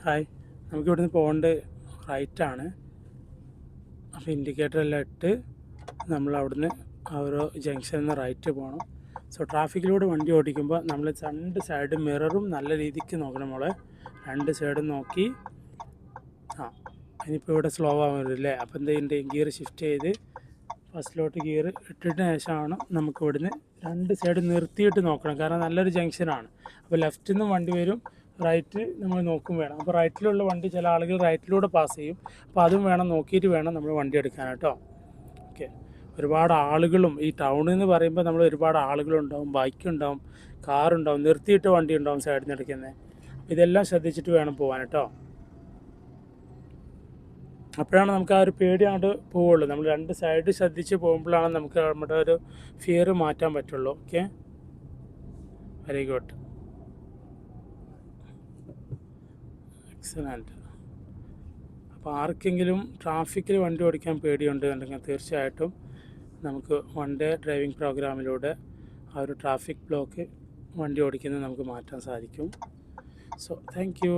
Hi, നമുക്ക് ഇവിടുന്ന് പോകേണ്ടത് റൈറ്റാണ്. അപ്പോൾ ഇൻഡിക്കേറ്റർ എല്ലാം ഇട്ട് നമ്മൾ അവിടുന്ന് ഓരോ ജംഗ്ഷനിൽ നിന്ന് റൈറ്റ് പോകണം. സോ ട്രാഫിക്കിലൂടെ വണ്ടി ഓടിക്കുമ്പോൾ നമ്മൾ രണ്ട് സൈഡ് മിററും നല്ല രീതിക്ക് നോക്കണം. മോളെ രണ്ട് സൈഡും നോക്കി. ഇനിയിപ്പോൾ ഇവിടെ സ്ലോ ആവാൻ വരില്ലേ, അപ്പോൾ എന്തെങ്കിലും ഗിയർ ഷിഫ്റ്റ് ചെയ്ത് ഫസ്റ്റിലോട്ട് ഗിയർ ഇട്ടിട്ട് ശേഷമാണ് നമുക്ക് ഇവിടുന്ന് രണ്ട് സൈഡ് നിർത്തിയിട്ട് നോക്കണം. കാരണം നല്ലൊരു ജംഗ്ഷനാണ്. അപ്പോൾ ലെഫ്റ്റിൽ നിന്ന് വണ്ടി വരും, റൈറ്റ് നമ്മൾ നോക്കും വേണം. അപ്പോൾ റൈറ്റിലുള്ള വണ്ടി ചില ആളുകൾ റൈറ്റിലൂടെ പാസ് ചെയ്യും. അപ്പോൾ അതും വേണം, നോക്കിയിട്ട് വേണം നമ്മൾ വണ്ടി എടുക്കാൻ കേട്ടോ. ഓക്കെ, ഒരുപാട് ആളുകളും ഈ ടൗണിൽ എന്ന് പറയുമ്പോൾ നമ്മൾ ഒരുപാട് ആളുകളുണ്ടാവും, ബൈക്കുണ്ടാവും, കാറുണ്ടാവും, നിർത്തിയിട്ട് വണ്ടി ഉണ്ടാവും സൈഡിൽ നിന്ന് എടുക്കുന്നത്. ഇതെല്ലാം ശ്രദ്ധിച്ചിട്ട് വേണം പോകാൻ കേട്ടോ. അപ്പോഴാണ് നമുക്ക് ആ ഒരു പേടി അങ്ങോട്ട് പോവുള്ളൂ. നമ്മൾ രണ്ട് സൈഡ് ശ്രദ്ധിച്ച് പോകുമ്പോഴാണ് നമുക്ക് നമ്മുടെ ഒരു ഫിയർ മാറ്റാൻ പറ്റുള്ളൂ. Okay, very good, excellent. അപ്പോൾ ആർക്കെങ്കിലും ട്രാഫിക്കിൽ വണ്ടി ഓടിക്കാൻ പേടിയുണ്ടെന്നുണ്ടെങ്കിൽ തീർച്ചയായിട്ടും നമുക്ക് വൺ ഡേ ഡ്രൈവിംഗ് പ്രോഗ്രാമിലൂടെ ആ ഒരു ട്രാഫിക് ബ്ലോക്ക് വണ്ടി ഓടിക്കുന്നത് നമുക്ക് മാറ്റാൻ സാധിക്കും. So thank you.